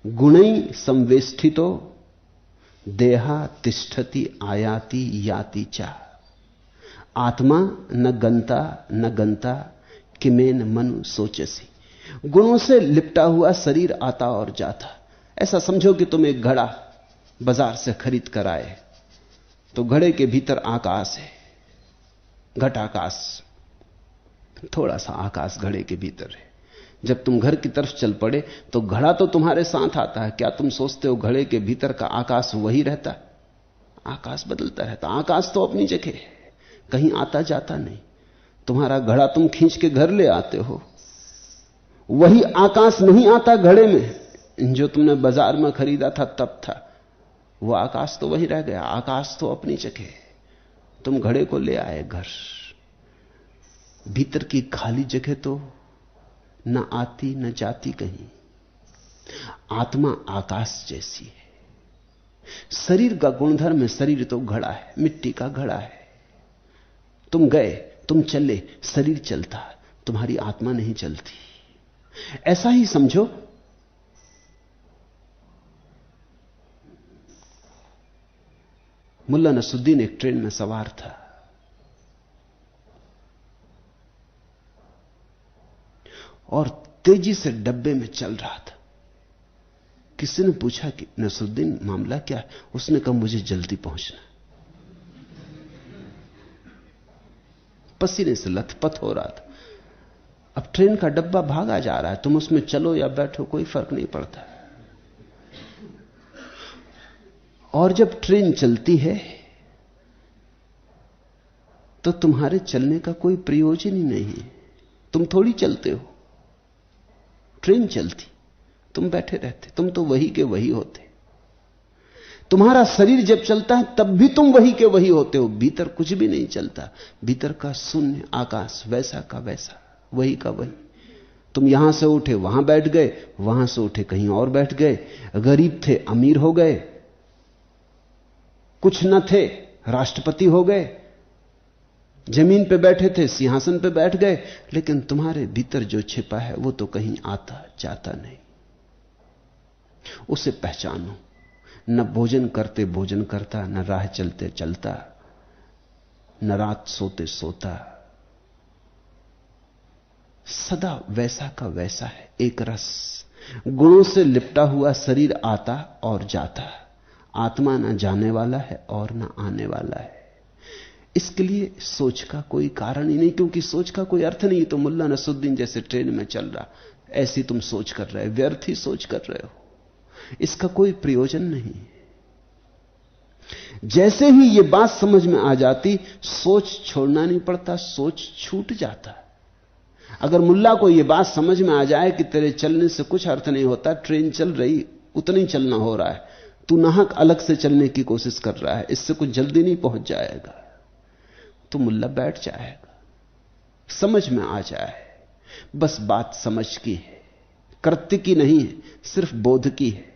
गुणै संवेष्टितो देहा तिष्ठति आयाति याति चा। आत्मा न गंता न गंता किमेन मनु सोचसी। गुणों से लिपटा हुआ शरीर आता और जाता। ऐसा समझो कि तुम एक घड़ा बाजार से खरीद कर आए, तो घड़े के भीतर आकाश है, घटाकाश, थोड़ा सा आकाश घड़े के भीतर है। जब तुम घर की तरफ चल पड़े तो घड़ा तो तुम्हारे साथ आता है। क्या तुम सोचते हो घड़े के भीतर का आकाश वही रहता है? आकाश बदलता रहता। आकाश तो अपनी जगह है, कहीं आता जाता नहीं। तुम्हारा घड़ा तुम खींच के घर ले आते हो, वही आकाश नहीं आता घड़े में। जो तुमने बाजार में खरीदा था तब था, वो आकाश तो वही रह गया। आकाश तो अपनी जगह है। तुम घड़े को ले आए घर, भीतर की खाली जगह तो न आती न जाती कहीं। आत्मा आकाश जैसी है। शरीर का गुणधर्म है, शरीर तो घड़ा है, मिट्टी का घड़ा है। तुम गए, तुम चले, शरीर चलता, तुम्हारी आत्मा नहीं चलती। ऐसा ही समझो मुल्ला नसरुद्दीन एक ट्रेन में सवार था और तेजी से डब्बे में चल रहा था। किसी ने पूछा कि नसरुद्दीन मामला क्या है? उसने कहा मुझे जल्दी पहुंचना। पसीने से लथपथ हो रहा था। अब ट्रेन का डब्बा भागा जा रहा है, तुम उसमें चलो या बैठो कोई फर्क नहीं पड़ता। और जब ट्रेन चलती है तो तुम्हारे चलने का कोई प्रयोजन ही नहीं है। तुम थोड़ी चलते हो, ट्रेन चलती, तुम बैठे रहते, तुम तो वही के वही होते। तुम्हारा शरीर जब चलता है तब भी तुम वही के वही होते हो। भीतर कुछ भी नहीं चलता। भीतर का शून्य आकाश वैसा का वैसा, वही का वही। तुम यहां से उठे वहां बैठ गए, वहां से उठे कहीं और बैठ गए। गरीब थे अमीर हो गए, कुछ न थे राष्ट्रपति हो गए, जमीन पे बैठे थे सिंहासन पे बैठ गए। लेकिन तुम्हारे भीतर जो छिपा है वो तो कहीं आता जाता नहीं। उसे पहचानो। न भोजन करते भोजन करता, न राह चलते चलता, न रात सोते सोता, सदा वैसा का वैसा है, एक रस। गुणों से लिपटा हुआ शरीर आता और जाता। आत्मा न जाने वाला है और न आने वाला है। इसके लिए सोच का कोई कारण ही नहीं, क्योंकि सोच का कोई अर्थ नहीं। तो मुल्ला नसरुद्दीन जैसे ट्रेन में चल रहा, ऐसी तुम सोच कर रहे हो, व्यर्थ ही सोच कर रहे हो, इसका कोई प्रयोजन नहीं। जैसे ही यह बात समझ में आ जाती, सोच छोड़ना नहीं पड़ता, सोच छूट जाता। अगर मुल्ला को यह बात समझ में आ जाए कि तेरे चलने से कुछ अर्थ नहीं होता, ट्रेन चल रही उतना ही चलना हो रहा है, तू नाहक अलग से चलने की कोशिश कर रहा है, इससे कुछ जल्दी नहीं पहुंच जाएगा, तो मुल्ला बैठ जाएगा। समझ में आ जाए, बस बात समझ की है, कृत्य की नहीं है, सिर्फ बोध की है।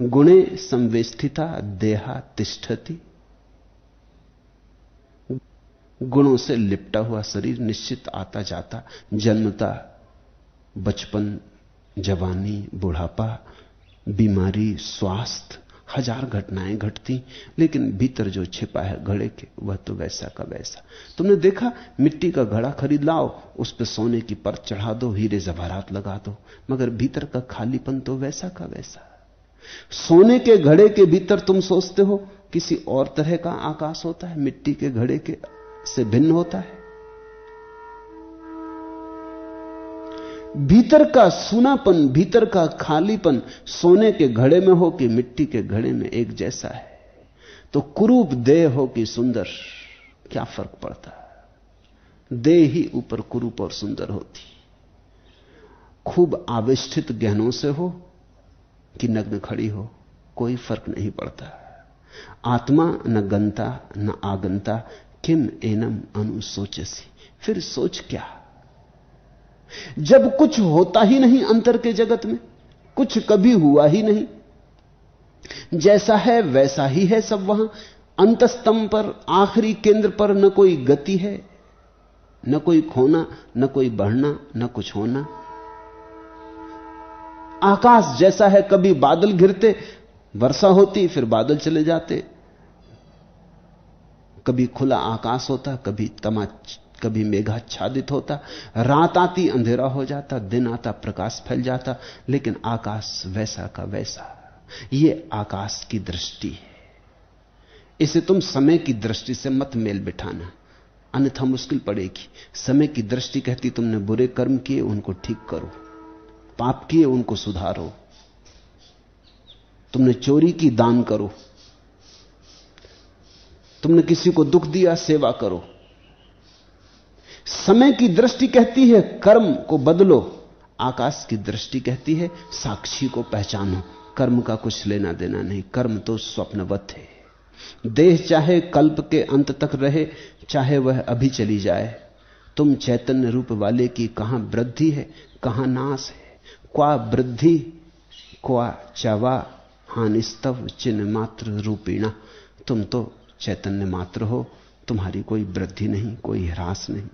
गुणे संवेष्टिता देहा तिष्ठति। गुणों से लिपटा हुआ शरीर निश्चित आता जाता, जन्मता, बचपन, जवानी, बुढ़ापा, बीमारी, स्वास्थ्य, हजार घटनाएं घटती, लेकिन भीतर जो छिपा है घड़े के, वह तो वैसा का वैसा। तुमने देखा, मिट्टी का घड़ा खरीद लाओ, उस पर सोने की परत चढ़ा दो, हीरे जवाहरात लगा दो, मगर भीतर का खालीपन तो वैसा का वैसा। सोने के घड़े के भीतर तुम सोचते हो किसी और तरह का आकाश होता है, मिट्टी के घड़े के से भिन्न होता है। भीतर का सूनापन, भीतर का खालीपन सोने के घड़े में हो कि मिट्टी के घड़े में एक जैसा है। तो कुरूप देह हो कि सुंदर, क्या फर्क पड़ता? देह ही ऊपर कुरूप और सुंदर होती। खूब आविष्ठित गहनों से हो कि नग्न खड़ी हो, कोई फर्क नहीं पड़ता। आत्मा न गंता न आगंता किम एनम अनुसोचसी। फिर सोच क्या, जब कुछ होता ही नहीं अंतर के जगत में, कुछ कभी हुआ ही नहीं, जैसा है वैसा ही है सब वहां। अंतस्तंभ पर, आखिरी केंद्र पर न कोई गति है, न कोई खोना, न कोई बढ़ना, न कुछ होना। आकाश जैसा है, कभी बादल घिरते, वर्षा होती, फिर बादल चले जाते, कभी खुला आकाश होता, कभी मेघाच्छादित होता, रात आती अंधेरा हो जाता, दिन आता प्रकाश फैल जाता, लेकिन आकाश वैसा का वैसा। यह आकाश की दृष्टि है। इसे तुम समय की दृष्टि से मत मेल बिठाना, अन्यथा मुश्किल पड़ेगी। समय की दृष्टि कहती तुमने बुरे कर्म किए, उनको ठीक करो, पाप किए उनको सुधारो, तुमने चोरी की दान करो, तुमने किसी को दुख दिया सेवा करो। समय की दृष्टि कहती है कर्म को बदलो, आकाश की दृष्टि कहती है साक्षी को पहचानो। कर्म का कुछ लेना देना नहीं, कर्म तो स्वप्नवत है। देह चाहे कल्प के अंत तक रहे, चाहे वह अभी चली जाए, तुम चैतन्य रूप वाले की कहां वृद्धि है कहां नाश है। क्वा वृद्धि क्वा चवा हानिस्तव चिन्ह मात्र रूपीणा। तुम तो चैतन्य मात्र हो, तुम्हारी कोई वृद्धि नहीं, कोई ह्रास नहीं।